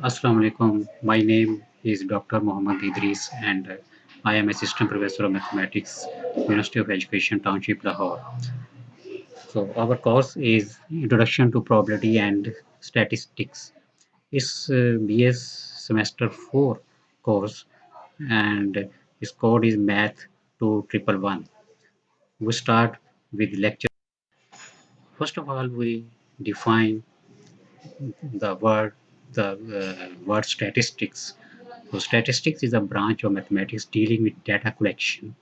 Assalamu alaikum. My name is Dr. Mohammad Idris and I am Assistant Professor of Mathematics, University of Education, Township, Lahore. So our course is Introduction to Probability and Statistics. It's BS semester 4 course and its code is Math 2111. We start with lecture. First of all, we define the word statistics. So statistics is a branch of mathematics dealing with data collection,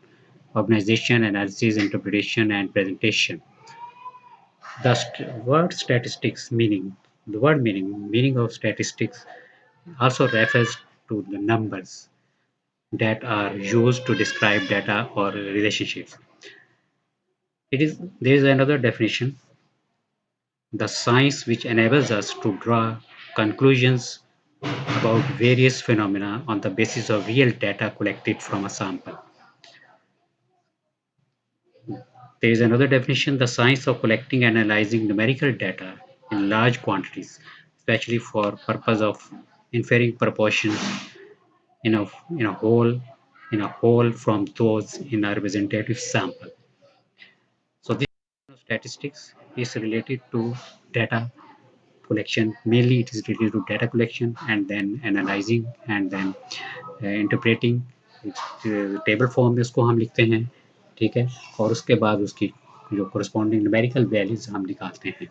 organization, analysis, interpretation, and presentation. Word statistics meaning of statistics also refers to the numbers that are used to describe data or relationships. There is another definition: the science which enables us to draw conclusions about various phenomena on the basis of real data collected from a sample. There is another definition: the science of collecting and analyzing numerical data in large quantities, especially for purpose of inferring proportions in a, in a whole in a whole from those in a representative sample. So this statistics is related to data collection. Mainly it is related to data collection and then analyzing and then interpreting table form में उसको हम लिखते हैं, ठीक है, और उसके बाद उसकी जो corresponding numerical values हम निकालते हैं.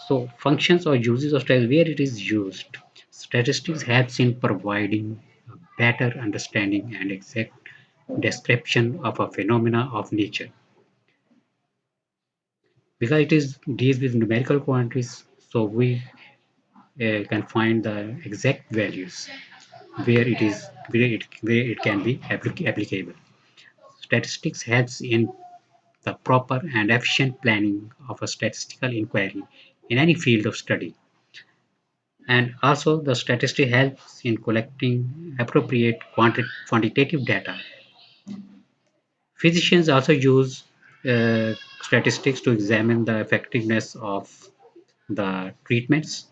So functions or uses of statistics, where it is used. Statistics helps in providing a better understanding and exact description of a phenomena of nature. Because it is deals with numerical quantities, so we can find the exact values where it can be applicable. Statistics helps in the proper and efficient planning of a statistical inquiry in any field of study. And also the statistic helps in collecting appropriate quantitative data. Physicians also use statistics to examine the effectiveness of the treatments.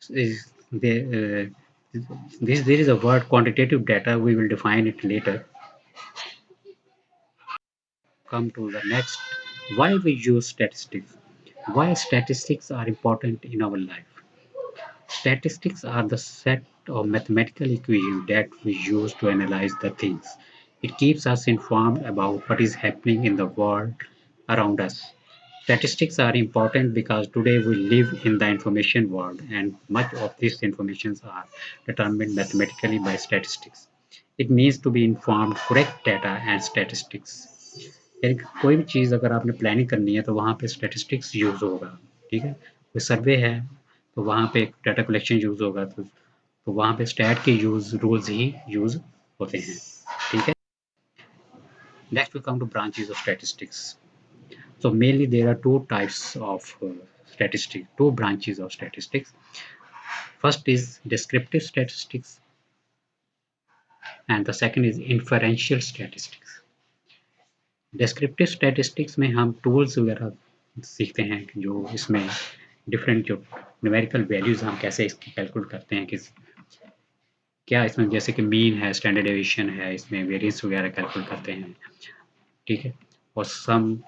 There is a word quantitative data. We will define it later. Come to the next. Why we use statistics? Why statistics are important in our life? Statistics are the set of mathematical equations that we use to analyze the things. It keeps us informed about what is happening in the world around us. Statistics are important because today we live in the information world and much of these informations are determined mathematically by statistics. It means to be informed correct data and statistics. यानी कि कोई भी चीज़ अगर आपने planning करनी है तो वहाँ पे स्टैटिस्टिक्स यूज़ होगा, ठीक है? कोई सर्वे है तो वहाँ पे डाटा कलेक्शन यूज़ होगा, तो वहाँ पे स्टैट के रूल्स ही यूज़ होते हैं, ठीक है? Next we come to branches of statistics. So mainly there are two types of statistics, two branches of statistics. First is descriptive statistics and the second is inferential statistics. Descriptive statistics में हम tools वगैरह सीखते हैं जो इसमें different जो numerical values हम कैसे इसकी कैलकुलेट करते हैं, किस क्या इसमें जैसे कि मीन है, स्टैंडर्ड डेविएशन है, इसमें वेरिएंस वगैरह कैलकुलेट करते हैं, ठीक है, और सम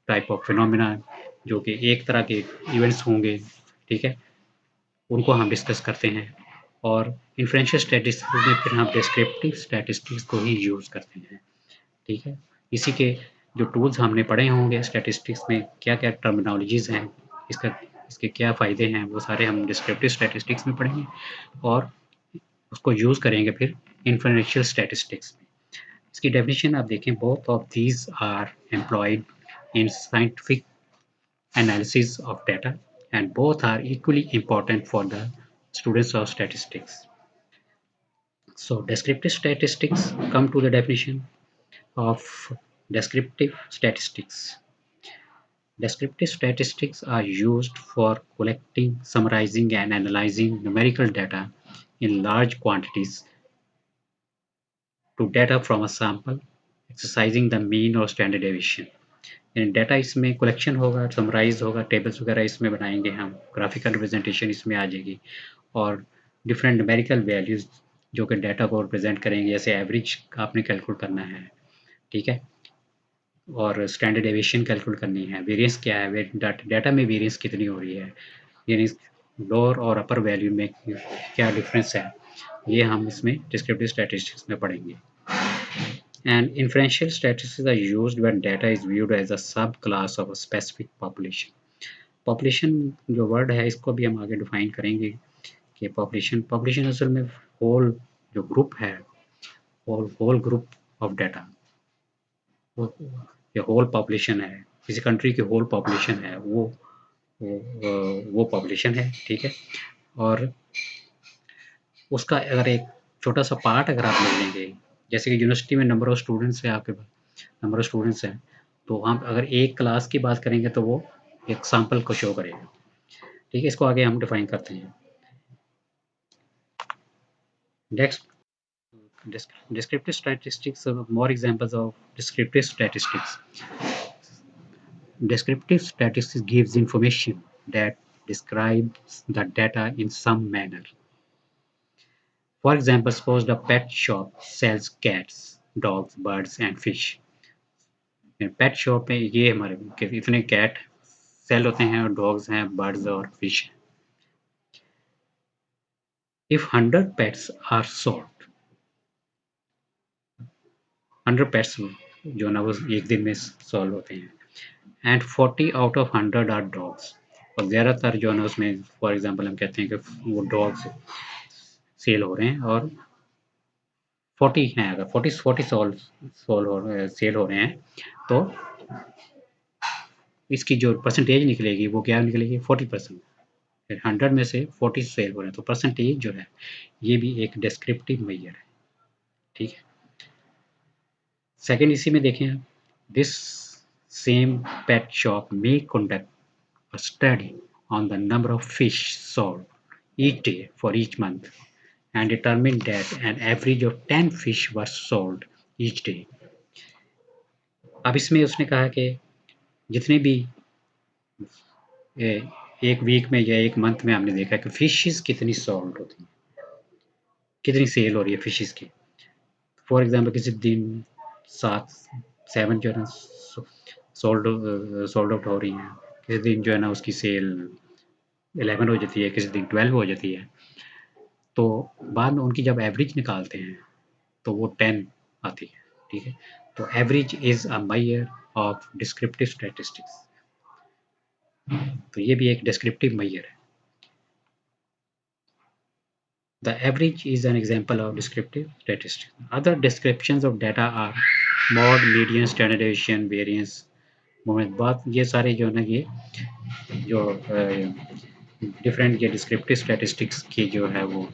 टाइप ऑफ फिनोमिना जो कि एक तरह के इवेंट्स होंगे, ठीक है, उनको हम डिस्कस करते हैं. और इन्फ्रेंशियल स्टैटिस्टिक्स में फिर हम डिस्क्रिप्टिव स्टैटिस्टिक्स को ही यूज़ करते हैं, ठीक है. इसी के जो टूल्स हमने पढ़े होंगे स्टैटिस्टिक्स में क्या-क्या टर्मिनोलॉजीज़ हैं, इसके क्या फ़ायदे हैं, वो सारे हम डिस्क्रिप्टिव स्टैटिस्टिक्स में पढ़ेंगे और उसको यूज़ करेंगे फिर इन्फ्रेंशियल स्टैटिस्टिक्स में. इसकी डेफिनेशन आप देखें, both of these are employed in scientific analysis of data and both are equally important for the students of statistics. So descriptive statistics, come to the definition of descriptive statistics. Descriptive statistics are used for collecting, summarizing and analyzing numerical data in large quantities to data from a sample, exercising the mean or standard deviation. Data इसमें collection होगा, summarise होगा, tables वगैरह इसमें बनाएंगे हम, graphical representation इसमें आ जाएगी और डिफरेंट न्यूमेरिकल वैल्यूज़ जो कि डाटा को रिप्रेजेंट करेंगे, जैसे एवरेज आपने कैलकुलेट करना है, ठीक है, और स्टैंडर्ड डेविएशन कैलकुलेट करनी है, वेरिएंस क्या है, डाटा में वेरिएंस कितनी हो रही है, यानी लोअर और अपर वैल्यू में क्या डिफरेंस है, ये हम इसमें डिस्क्रिप्टिव स्टैटिस्टिक्स में पढ़ेंगे। And inferential statistics are used when data is viewed as a subclass of a specific population. Population जो वर्ड है इसको भी हम आगे डिफाइन करेंगे कि पॉपुलेशन असल में होल जो ग्रुप है, होल ग्रुप ऑफ डाटा, ये होल पॉपुलेशन है, किसी कंट्री की होल पॉपुलेशन है, वो पॉपुलेशन है, ठीक है। और उसका अगर एक छोटा सा पार्ट अगर आप ले लेंगे, जैसे कि यूनिवर्सिटी में नंबर ऑफ स्टूडेंट्स है, आपके पास नंबर ऑफ स्टूडेंट्स हैं, तो हम अगर एक क्लास की बात करेंगे तो वो एक सैंपल को शो करेगा, ठीक है। इसको आगे हम डिफाइन करते हैं। Next, descriptive statistics are more examples of descriptive statistics. Descriptive statistics gives information that describes the data in some manner. For example, suppose the pet shop sells cats, dogs, birds and fish. Pet shop में ये हमारे इतने cat cell होते हैं और dogs हैं, birds और fish हैं। If 100 pets are sold, 100 pets जो ना वो एक दिन में सॉल्व होते हैं, and 40 out of 100 are dogs, और ज़्यादातर जो है ना उसमें फॉर एग्जांपल हम कहते हैं कि वो डॉग्स सेल हो रहे हैं और 40 हैं, अगर 40 सेल हो रहे हैं तो इसकी जो परसेंटेज निकलेगी वो क्या निकलेगी, 40%। 100 में से 40 सेल हो रहे हैं तो परसेंटेज जो है ये भी एक डिस्क्रिप्टिव मेजर है, ठीक है। सेकेंड इसी में देखें, this same pet shop may conduct a study on the number of fish sold each day for each month and determined that an average of 10 fish were sold each day. अब इसमें उसने कहा कि जितने भी एक वीक में या एक मंथ में हमने देखा कि फिशेस कितनी सोल्ड होती हैं, कितनी सेल हो रही है फिशेस की। फॉर एग्जांपल किसी दिन 7 जो है ना सोल्ड आउट हो रही हैं, किसी दिन जो है ना उसकी सेल 11 हो जाती है, किसी दिन 12 हो जाती है, तो बाद में उनकी जब एवरेज निकालते हैं तो वो 10 आती है, ठीक है। तो average is a measure of descriptive statistics, तो ये भी एक डिस्क्रिप्टिव मेजर है। The average is an example of descriptive statistics. Other descriptions of data are mode, median, standard deviation, variance, moment. बात ये सारे जो ना ये जो डिफरेंट ये डिस्क्रिप्टिव स्टैटिस्टिक्स की जो है वो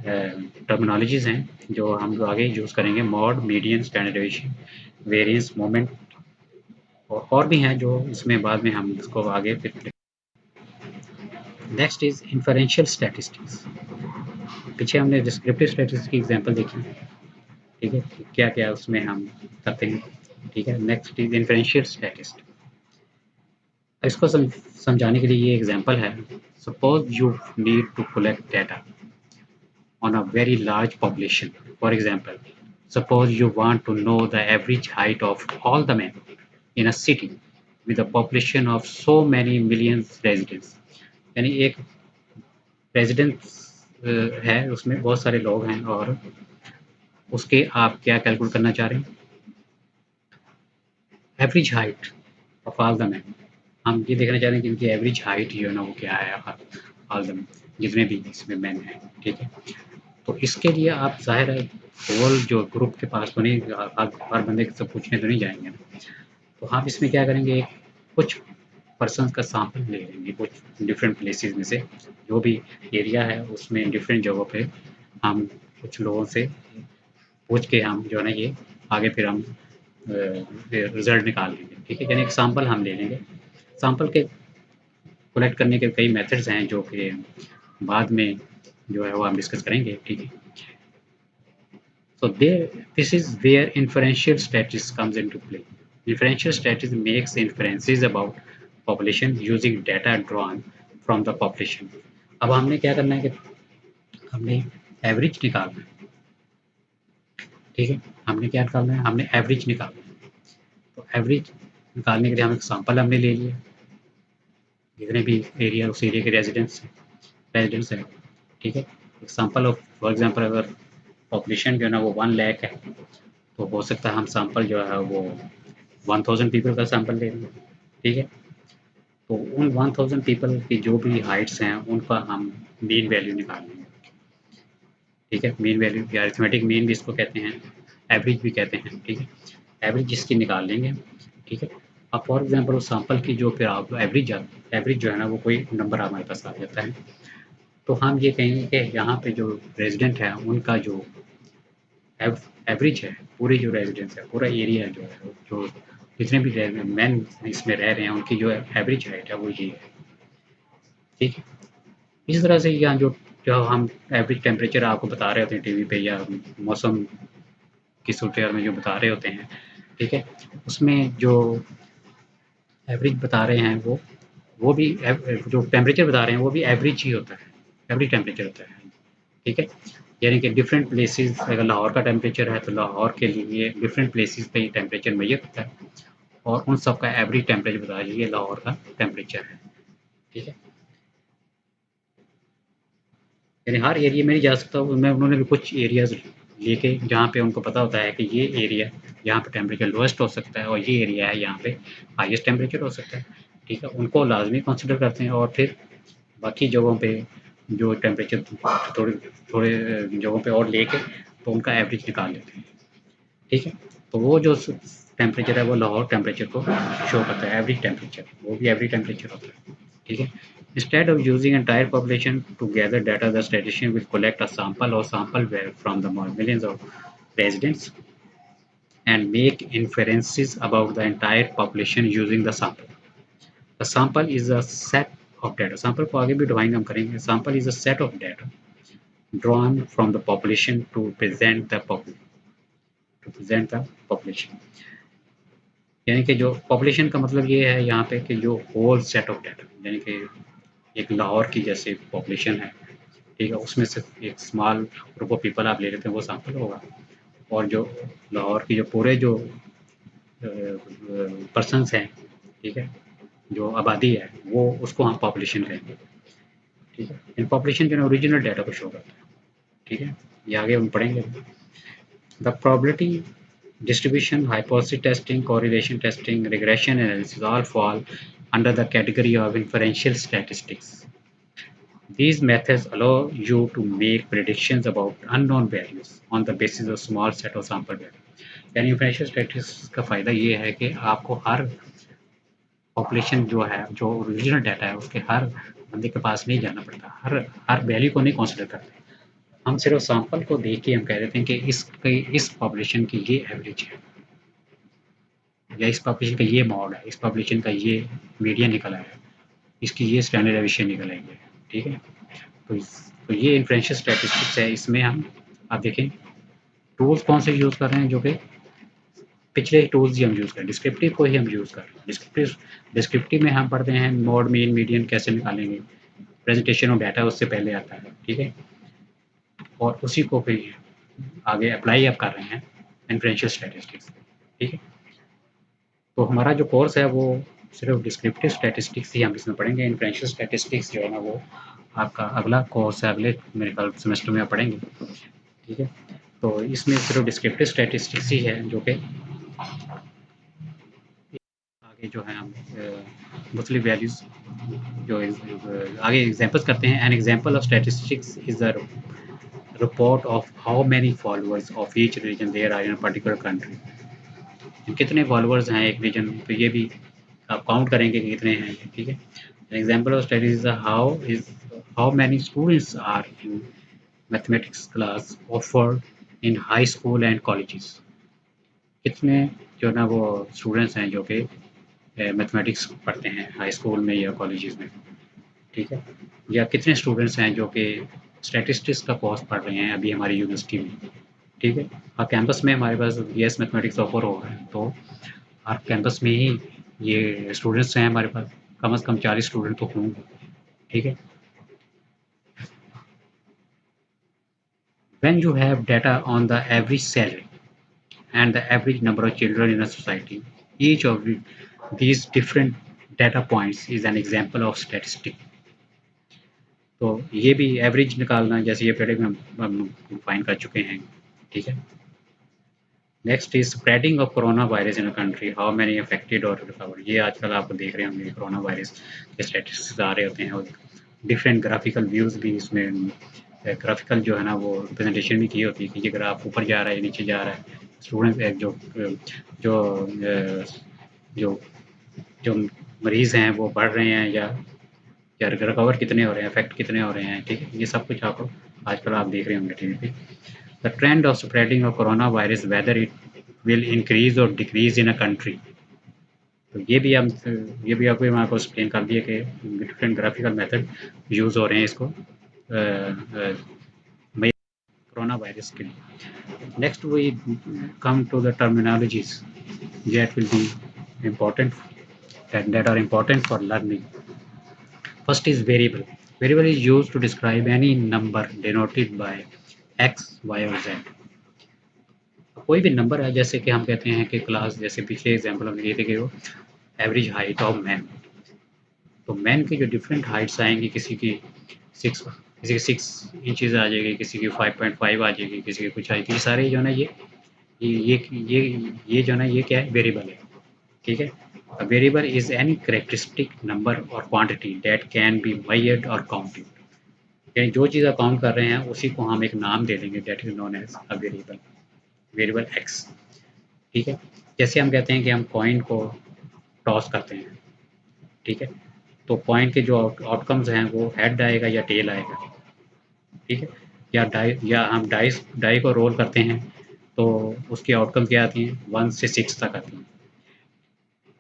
टर्मिनोलॉजीज हैं जो हम लोग आगे यूज़ करेंगे, mod, median, standard deviation, variance, moment और भी हैं जो इसमें बाद में हम इसको आगे फिर। Next is inferential statistics. पीछे हमने डिस्क्रिप्टिव स्टैटिस्टिक्स की एग्जांपल देखी, ठीक है, क्या क्या उसमें हम करते हैं, ठीक है। Next is inferential statistics. इसको समझाने के लिए ये एग्जांपल है। Suppose you need to collect data on a very large population. For example, suppose you want to know the average height of all the men in a city with a population of so many millions residents. यानी एक residence है, उसमें बहुत सारे लोग हैं और उसके आप क्या कैलकुलेट करना चाह रहे हैं, average height of all the man. हम ये देखना चाह रहे हैं कि इनकी एवरेज हाइट जो है ना वो क्या है ऑल द जितने भी इसमें मैन हैं, ठीक है। तो इसके लिए आप ज़ाहिर है होल जो ग्रुप के पास तो नहीं, हर बंदे से पूछने तो नहीं जाएंगे ना, तो हम इसमें क्या करेंगे, कुछ पर्सन का सैंपल ले लेंगे, कुछ डिफरेंट प्लेसेस में से जो भी एरिया है उसमें डिफरेंट जगहों पे हम कुछ लोगों से पूछ के हम जो है ना ये आगे फिर हम रिजल्ट निकाल लेंगे, ठीक है। यानी एक सैंपल हम ले लेंगे। सैंपल के कलेक्ट करने के कई मेथड्स हैं जो कि बाद में जो है वो हम डिस्कस करेंगे, ठीक है। So this is where inferential statistics comes into play. Inferential statistics makes inferences about population using data drawn from the population. अब हमने क्या करना है कि हमने एवरेज निकालना है, ठीक है। हमने क्या निकालना है, हमने एवरेज निकालना है। तो एवरेज निकालने के लिए हम एक सैंपल हमने ले लिया, जितने भी एरिया उस एरिया के रेजिडेंट्स है, ठीक है। एग्जाम्पल ऑफ फॉर एग्जाम्पल अगर पॉपुलेशन जो है ना वो 1 लाख है, तो हो सकता है हम सैंपल जो है वो 1000 पीपल का सैंपल ले लें, ठीक है। तो उन 1000 पीपल की जो भी हाइट्स हैं उनका हम मीन वैल्यू निकाल लेंगे, ठीक है। मीन वैल्यू या अरिथमेटिक मीन भी इसको कहते हैं, एवरेज भी कहते हैं, ठीक है। एवरेज इसकी निकाल लेंगे, ठीक है। अब फॉर एग्जांपल उस सैंपल की जो फिर आप एवरेज जो है ना वो कोई नंबर हमारे पास आ जाता है, तो हम ये कहेंगे कि यहाँ पे जो रेजिडेंट है उनका जो एवरेज है, पूरे जो रेजिडेंस है, पूरा एरिया जो है, जो जितने भी मैन इसमें रह रहे हैं उनकी जो एवरेज हाइट है वो ये है, ठीक है। इस तरह से यहाँ जो जो हम एवरेज टेम्परेचर आपको बता रहे होते हैं टीवी पे या मौसम की सूरत में जो बता रहे होते हैं, ठीक है, उसमें जो एवरेज बता रहे हैं वो भी जो टेम्परेचर बता रहे हैं वो भी एवरेज ही होता है, एवरेज टेम्परेचर होता है, ठीक है। यानी कि डिफरेंट प्लेसेस, अगर लाहौर का टेम्परेचर है तो लाहौर के लिए डिफरेंट प्लेसेस पे ये टेम्परेचर मेजर होता है और उन सब का एवरेज टेम्परेचर बता दीजिए लाहौर का टेम्परेचर है, ठीक है। यानी हर एरिया में नहीं जा सकता, उनमें उन्होंने भी कुछ एरियाज़ लेके जहाँ पे उनको पता होता है कि ये एरिया यहाँ पे टेम्परेचर लोएस्ट हो सकता है और ये एरिया है यहाँ पे हाईएस्ट टेम्परेचर हो सकता है, ठीक है। उनको लाजमी कंसिडर करते हैं और फिर बाकी जगहों पे जो टेम्परेचर थोड़े थोड़े जगहों पे और लेके तो उनका एवरेज निकाल लेते हैं, ठीक है। तो वो जो टेम्परेचर है वो लाहौर टेम्परेचर को शो करता है, एवरेज टेम्परेचर, वो भी एवरेज टेम्परेचर होता है, ठीक है। Instead of using entire population to gather data, the statistician will collect a sample or sampleware from the millions of residents and make inferences about the entire population using the sample. The sample is a set of data. Sample को आगे भी define हम करेंगे. Sample is a set of data drawn from the population to present the population. यानी कि जो population का मतलब ये है यहाँ पे कि जो होल सेट ऑफ डाटा, यानी कि एक लाहौर की जैसे पॉपुलेशन है, ठीक है, उसमें से एक स्मॉल ग्रुप ऑफ पीपल आप ले लेते हैं वो सैंपल होगा, और जो लाहौर की जो पूरे जो पर्सनस हैं, ठीक है, जो आबादी है वो उसको हम पॉपुलेशन कहेंगे, ठीक है। इन पॉपुलेशन जो है ओरिजिनल डाटा को शो करता है, ठीक है। ये आगे हम पढ़ेंगे। The probability distribution, hypothesis testing, correlation testing, regression analysis all fall under the category of inferential statistics. These methods allow you to make predictions about unknown values on the basis of small set of sample value. यानी inferential statistics का फ़ायदा ये है कि आपको हर population जो है, जो ओरिजिनल डाटा है, उसके हर बंदे के पास नहीं जाना पड़ता, हर वैल्यू को नहीं कंसिडर करते। हम सिर्फ सैंपल को देख के हम कह देते हैं कि इस पॉपुलेशन की ये एवरेज है या इस पॉपुलेशन का ये मॉड है, इस पॉपुलेशन का ये मीडियन निकला है, इसकी ये स्टैंडर्ड एविएशन निकल आई है, ठीक है। तो ये इन्फ्रेंशियल स्टैटिस्टिक्स है। इसमें हम आप देखें टूल्स कौन से यूज़ कर रहे हैं, जो कि पिछले टूल्स ही हम यूज़ करें, डिस्क्रिप्टिव को ही हम यूज़ कर रहे हैं। डिस्क्रिप्टिव में हम पढ़ते हैं मॉड, मीन, मीडियन कैसे निकालेंगे, प्रेजेंटेशन ऑफ डाटा उससे पहले आता है, ठीक है, और उसी को फिर आगे अप्लाई आप कर रहे हैं इन्फ्रेंशियल स्टैटिस्टिक्स, ठीक है। तो हमारा जो कोर्स है वो सिर्फ डिस्क्रिप्टिव स्टैटिस्टिक्स ही हम इसमें पढ़ेंगे। इन्फ्रेंशियल स्टैटिस्टिक्स जो है ना वो आपका अगला कोर्स है, अगले मेरे ख्याल सेमेस्टर में आप पढ़ेंगे, ठीक है। तो इसमें सिर्फ डिस्क्रिप्टिव स्टैटिस्टिक्स ही है, जो कि आगे जो है हम मुख्तलिफ वैल्यूज़ जो आगे एग्जांपल्स करते हैं। An example of statistics is a report of how many followers of each region there are in a particular country. कितने फॉलोअर्स हैं एक रीजन, तो ये भी आप काउंट करेंगे कि कितने हैं, ठीक है। An example of studies how many students are in mathematics class offered in high school and colleges. कितने जो ना वो स्टूडेंट्स हैं जो कि मैथमेटिक्स पढ़ते हैं हाई स्कूल में या कॉलेजेस में, ठीक है। या कितने स्टूडेंट्स हैं जो कि स्टैटिस्टिक्स का कोर्स पढ़ रहे हैं अभी हमारी यूनिवर्सिटी में, ठीक है। और कैंपस में हमारे पास बीएस मैथमेटिक्स ऑफर हो रहा है, तो हर कैंपस में ही ये स्टूडेंट्स हैं हमारे पास, कम से कम 40 स्टूडेंट तो होंगे, ठीक है। When you have data on the average salary and the average number of children in a society, each of these different data points is an example of statistic. तो ये भी एवरेज निकालना, जैसे ये पहले भी हम फाइन कर चुके हैं, ठीक है। Next is spreading of corona virus in a country, how many affected और रिकवर्ड। ये आजकल आप देख रहे होंगे कोरोना वायरस के स्टेटिस्टिक्स आ रहे होते हैं, और डिफरेंट ग्राफिकल व्यूज़ भी इसमें, ग्राफिकल जो है ना वो रिप्रेजेंटेशन भी की होती है कि ये ग्राफ ऊपर जा रहा है नीचे जा रहा है, स्टूडेंट जो जो जो जो मरीज़ हैं वो बढ़ रहे हैं या रिकवर कितने हो रहे हैं, इफेक्ट कितने हो रहे हैं, ठीक है। ये सब कुछ आपको आजकल आप देख रहे होंगे टीवी पे। The trend of spreading of corona virus, whether it will increase और डिक्रीज इन अ कंट्री। तो ये भी आपको मैं आपको एक्सप्लेन कर दिया कि डिफरेंट ग्राफिकल मेथड यूज़ हो रहे हैं इसको कोरोना वायरस के लिए। Next we come to the terminologies that will be important, that are important for learning. First is variable. Variable is used to describe any number denoted by x, y और z. कोई भी number है, जैसे कि हम कहते हैं कि क्लास, जैसे पिछले एग्जांपल हमने दिए थे कि वो एवरेज हाइट ऑफ मैन, तो मैन की जो डिफरेंट हाइट्स आएंगी, किसी की 6 इंचेस आ जाएगी, किसी की 5.5 आ जाएगी, किसी की कुछ आएगी, ये सारे जो है ना ये जो है ना ये क्या है, वेरिएबल है, ठीक है। A variable is any characteristic number or quantity that can be measured or counted. यानी जो चीज़ आप काउंट कर रहे हैं उसी को हम एक नाम दे देंगे, that is known as a variable, variable x, ठीक है। जैसे हम कहते हैं कि हम कॉइन को टॉस करते हैं, ठीक है, तो कॉइन के जो आउटकम्स हैं वो हेड आएगा या टेल आएगा, ठीक है। या हम डाई को रोल करते हैं तो उसकी आउटकम क्या आती हैं, 1 से 6 तक आती हैं।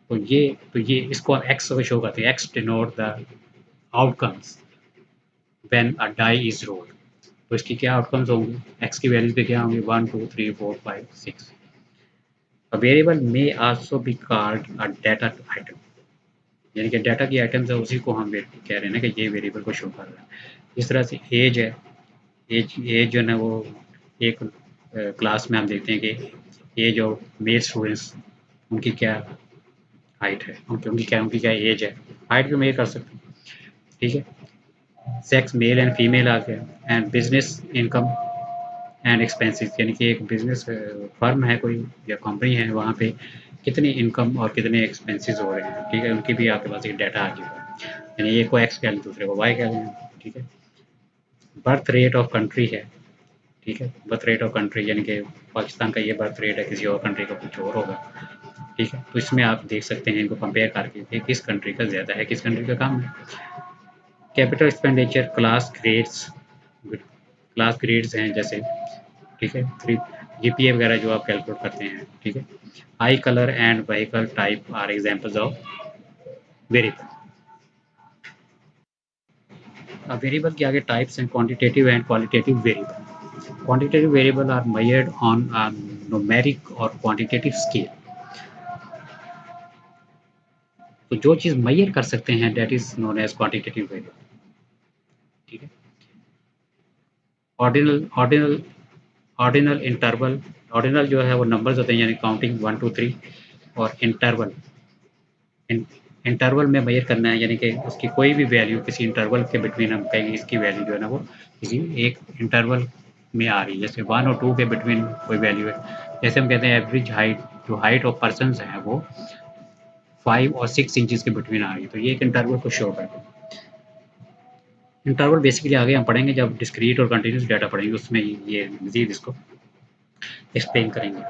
तो ये इसको एक्स को शो करते हैं, X denote the outcomes when a die is rolled. तो इसकी क्या आउटकम्स होंगी, एक्स की वैल्यूज पे क्या होंगी, 1 2 3 4 5 6। A variable may also be called a data item, यानी कि डाटा की आइटम्स है उसी को हम कह रहे हैं ना कि ये वेरिएबल को शो कर रहा है। इस तरह से एज है, एज जो है ना वो एक क्लास में हम देखते हैं कि एज ऑफ मेल स्टूडेंट्स, उनकी क्या हाइट है, उनकी क्या एज है, हाइट भी मेजर कर सकते हैं, ठीक है। सेक्स मेल एंड फीमेल आ गया, and business income and expenses, यानी कि एक बिजनेस फर्म है कोई या कंपनी है, वहाँ पे कितनी इनकम और कितने एक्सपेंसेस हो रहे हैं, ठीक है, उनकी भी आपके पास एक डाटा आ जाएगा, यानी एक को एक्स कह लें दूसरे को वाई कह लें, ठीक है। बर्थ रेट ऑफ कंट्री है, ठीक है, बर्थ रेट ऑफ कंट्री यानी कि पाकिस्तान का ये बर्थ रेट है, किसी और कंट्री का कुछ और होगा, ठीक है। तो इसमें आप देख सकते हैं इनको कंपेयर करके कि किस कंट्री का ज़्यादा है, किस कंट्री का कम है। कैपिटल एक्सपेंडिचर, क्लास ग्रेड्स हैं जैसे, ठीक है, थ्री जीपीए वगैरह जो आप कैलकुलेट करते हैं, ठीक है। Eye colour and vehicle type are examples of variable. अब वेरिएबल के आगे टाइप्स हैं, quantitative and qualitative variable. Quantitative variable are measured on a numeric और क्वांटिटेटिव स्केल। तो जो चीज़ मेजर कर सकते हैं that is known as quantitative variable, ठीक है। Ordinal ordinal ordinal interval, ordinal जो है वो नंबर्स होते हैं, यानी काउंटिंग 1 2 3, और इंटरवल, इंटरवल में मेजर करना है, यानी कि उसकी कोई भी वैल्यू किसी इंटरवल के बिटवीन हम कहेंगे इसकी वैल्यू जो है ना वो किसी एक इंटरवल में आ रही है, जैसे 1 और 2 के बिटवीन कोई वैल्यू है। जैसे हम कहते हैं एवरेज हाइट, जो हाइट ऑफ पर्सन है वो 5 और 6 इंचज़ के बिटवीन आ रही है, तो ये एक इंटरवल को शो करता है। इंटरवल बेसिकली आगे हम पढ़ेंगे जब डिस्क्रीट और कंटिन्यूस डाटा पढ़ेंगे, उसमें ये मज़ीद इसको एक्सप्लेन करेंगे।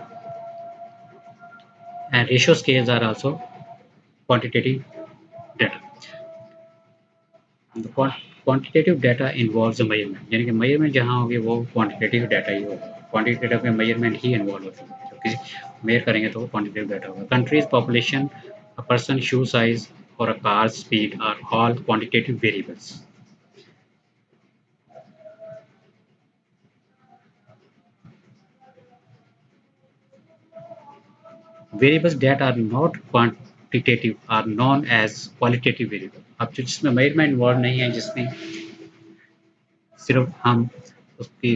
And ratio scales are also quantitative data. Quantitative data involves measurement, यानी कि मेजरमेंट जहाँ होगी वो क्वांटिटेटिव डाटा ही होगा, क्वांटिटेटिव में मेजरमेंट ही इन्वॉल्व होती है, जो किसी मेजर करेंगे तो वो क्वांटिटेटिव डाटा होगा। Countries, population, a person, shoe size और a car speed are all quantitative variables. Variables that are not quantitative are known as qualitative variable. अब जो जिसमें मेजरमेंट इन्वॉल्व नहीं है, जिसमें सिर्फ हम उसकी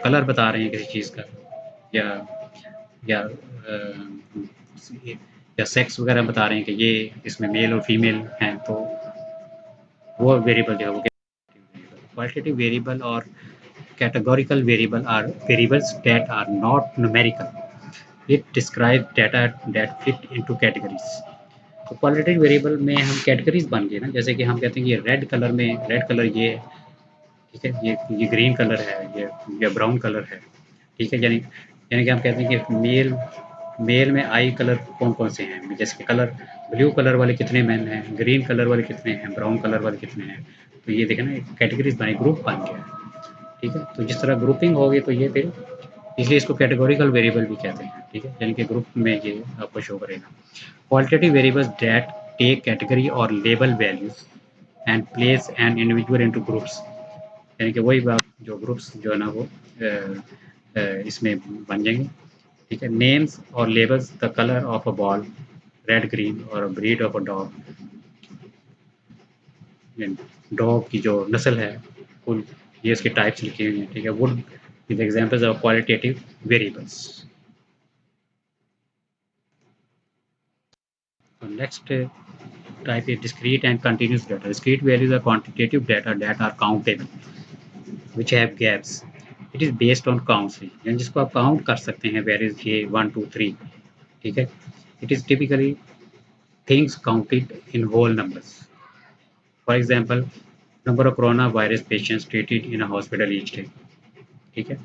कलर बता रहे हैं किसी चीज़ का, या या या सेक्स वगैरह बता रहे हैं कि ये इसमें मेल और फीमेल हैं, तो वो वेरिएबल जो है वो क्वालिटेटिव वेरिएबल और categorical variable are variables that are not numerical. It describes data that fit into categories. तो क्वालिटेटिव वेरिएबल में हम कैटेगरीज बन गए ना, जैसे कि हम कहते हैं कि ये रेड कलर में रेड कलर ये है, ठीक है, ये ग्रीन कलर है, ये ब्राउन कलर है, ठीक है। यानी यानी कि हम कहते हैं कि मेल में आई कलर कौन कौन से हैं, जैसे कि कलर ब्लू कलर वाले कितने मैन हैं, ग्रीन कलर वाले कितने हैं, ब्राउन कलर वाले कितने हैं। तो ये देखें ना, कैटेगरीज बनी, ग्रुप बन गया है, ठीक है। तो जिस तरह ग्रुपिंग होगी तो ये फिर इसलिए इसको कैटेगोरिकल वेरिएबल भी कहते हैं, ठीक है, यानी कि ग्रुप में ये आपको शो करेगा। Qualitative variables that take category और label values and place an individual into groups, यानी कि वही बात जो ग्रुप्स जो है ना वो इसमें बन जाएंगे, ठीक है। नेम्स और labels the colour of a ball, red green, और breed of a dog, dog की जो नस्ल है कुल, ये इसके टाइप्स लिखे हुए हैं, ठीक है। Would with examples of qualitative variables. Next type is discrete and continuous data. Discrete values are quantitative data that are countable, which have gaps. It is based on counts, यानी जिसको आप काउंट कर सकते हैं, values ये 1 2 3, ठीक है। It is typically things counted in whole numbers. For example, number of coronavirus patients treated in a hospital each day, ठीक है।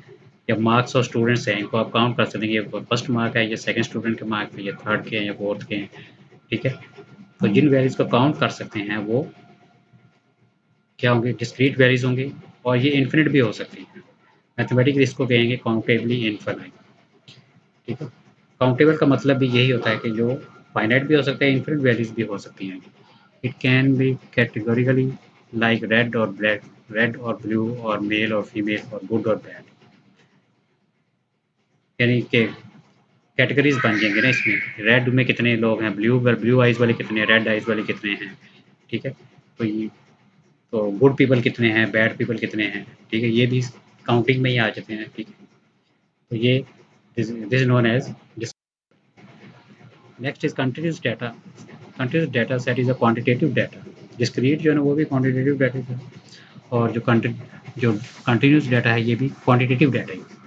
या मार्क्स और स्टूडेंट्स हैं, इनको आप काउंट कर सकते हैं, ये फर्स्ट मार्क है, ये सेकंड स्टूडेंट के मार्क है, ये थर्ड के हैं या फोर्थ के हैं, ठीक है। तो जिन वैल्यूज को काउंट कर सकते हैं वो क्या होंगे, डिस्क्रीट वैल्यूज होंगे, और ये इन्फिनिट भी हो सकती है। मैथमेटिकली इसको कहेंगे काउंटेबली इनफाइनाइट, ठीक है। काउंटेबल का मतलब भी यही होता है कि जो फाइनाइट भी हो सकता है, इन्फिनिट वैल्यूज भी हो सकती हैं। It can be categorically like red और ब्लैक, रेड और ब्लू, और मेल और फीमेल, और गुड और बैड, यानी कि कैटेगरीज बन जाएंगे ना इसमें। रेड में कितने लोग हैं, ब्लू आइज वाले कितने हैं, रेड आइज वाले कितने हैं, ठीक है। तो ये तो गुड पीपल कितने हैं, बैड पीपल कितने हैं, ठीक है, ये भी काउंटिंग में ही आ जाते हैं, ठीक है। तो ये this known as. Next is continuous data. Continuous data set is a quantitative data. Discrete जो है ना वो भी क्वांटिटेटिव डाटा है, और जो कंटिन्यूस डाटा है ये भी क्वांटिटेटिव डाटा है।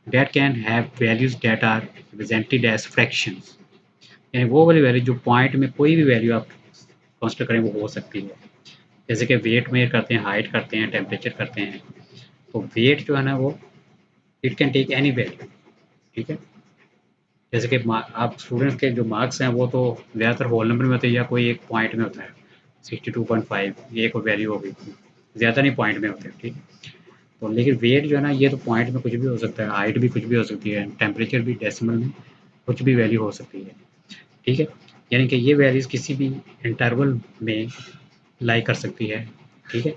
That can have values that are represented as fractions, यानी वो वाली वैल्यू जो पॉइंट में कोई भी वैल्यू आप कंसिडर करें वो हो सकती है। जैसे कि वेट मेजर करते हैं, हाइट करते हैं, टेम्परेचर करते हैं, तो वेट जो है ना वो it can take any value, ठीक है। जैसे कि आप स्टूडेंट्स के जो मार्क्स हैं वो तो ज़्यादातर होल नंबर में होते हैं या कोई एक पॉइंट में होता है, 62.5 ये एक वैल्यू हो गई, ज़्यादा नहीं पॉइंट में होते हैं, ठीक है। तो लेकिन वेट जो है ना ये तो पॉइंट में कुछ भी हो सकता है, हाइट भी कुछ भी हो सकती है, टेम्परेचर भी डेसिमल में कुछ भी वैल्यू हो सकती है, ठीक है। यानी कि ये वैल्यूज़ किसी भी इंटरवल में लाई कर सकती है, ठीक है।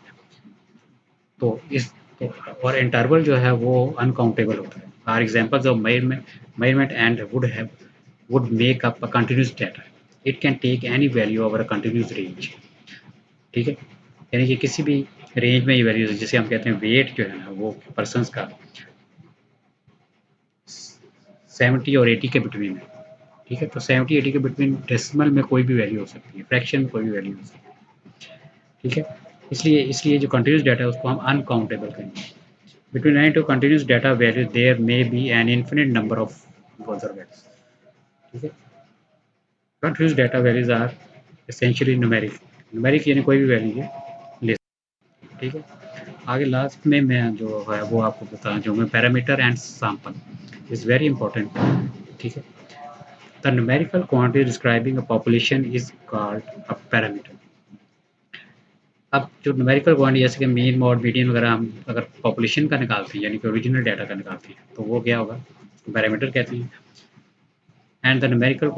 तो इस तो और इंटरवल जो है वो अनकाउंटेबल होता है। Are examples of measurement and would make up a continuous data. It can take any value over a continuous range, ठीक है। यानी कि किसी भी रेंज में ये वैल्यूज, जिसे हम कहते हैं वेट जो है ना वो पर्सन्स का 70 और 80 के बिटवीन है, ठीक है। तो 70-80 के बिटवीन डेसिमल में कोई भी वैल्यू हो सकती है, फ्रैक्शन में कोई भी वैल्यू हो सकती है, ठीक है। इसलिए इसलिए जो कंटिन्यूअस डाटा है उसको हम अनकाउंटेबल कहेंगे। Between any two continuous data values, there may be an infinite number of buzzer values. ठीक है। Continuous data values are essentially numeric. Numeric यानी कोई भी वैल्यू है ले, ठीक है। आगे लास्ट में मैं जो है वो आपको बताना चाहूँगा, parameter and sample is very important, ठीक है। The numerical quantity describing a population is called a parameter. अब जो न्यूमेरिकल क्वांटिटी जैसे कि मीन, मॉड, मीडियन वगैरह हम अगर पॉपुलेशन का निकालते हैं यानी कि ओरिजिनल डाटा का निकालते हैं तो वो क्या होगा, पैरामीटर कहते हैं। And the numerical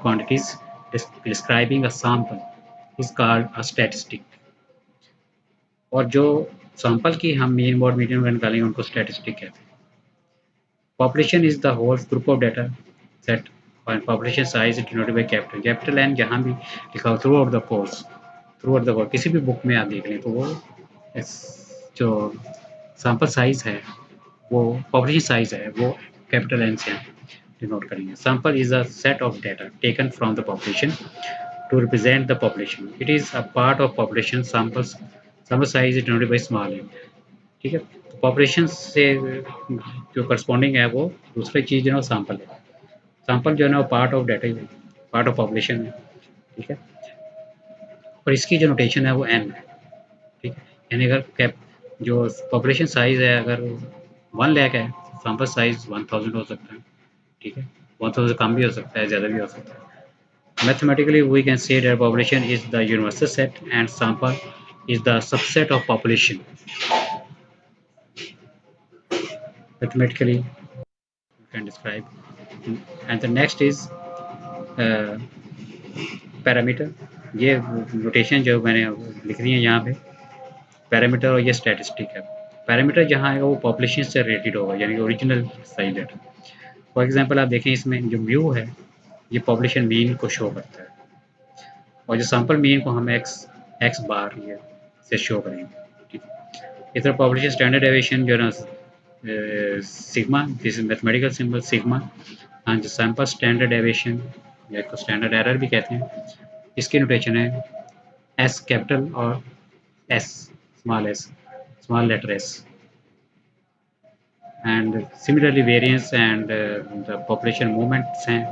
quantities describing a sample is called a statistic. और जो सैंपल की हम मीन, मॉड, मीडियन वगैरह निकालेंगे उनको स्टैटिस्टिक कहते हैं। Population is the whole group of data set और population size denoted by capital N जहाँ भी लिखा हो throughout the course, throughout the course किसी भी बुक में आप देख लें तो वो जो सैंपल साइज है वो पॉपुलेशन साइज है वो कैपिटल एन से डिनोट करेंगे। Sample is a set of data taken from the population to represent the population. It is a part of population samples. Sample size is denoted by small n. ठीक है, तो population से जो corresponding है वो दूसरी चीज़ जो है सैंपल है। सैंपल जो है ना वो पार्ट ऑफ डाटा है, पार्ट ऑफ पॉपुलेशन है। ठीक है, और इसकी जो नोटेशन है वो एन है। ठीक है, यानी अगर कैप जो पॉपुलेशन साइज है अगर 1 लाख है, सैंपल साइज 1000 हो सकता है। ठीक है, 1000 कम भी हो सकता है, ज़्यादा भी हो सकता है। Mathematically, we can say that population is the universal set and sample is the subset of population. Mathematically, you can describe. And the next is uh, parameter. ये नोटेशन जो मैंने लिख दी है यहाँ पे, पैरामीटर और ये स्टैटिस्टिक है। पैरामीटर जहाँ आएगा वो पॉपुलेशन से रिलेटेड होगा, यानी कि original size data. For example आप देखें इसमें जो म्यू है ये पॉपुलेशन मीन को शो करता है, और जो सैंपल मीन को हम एक्स बार ये से शो करेंगे। ठीक है, इस तरह पॉपुलेशन स्टैंडर्ड डेविएशन जो है ना sigma, this is mathematical symbol sigma, and sample standard deviation या इसको स्टैंडर्ड एरर भी कहते हैं, इसकी नोटेशन है एस कैपिटल और S small letter S. And similarly variance and the population movements हैं।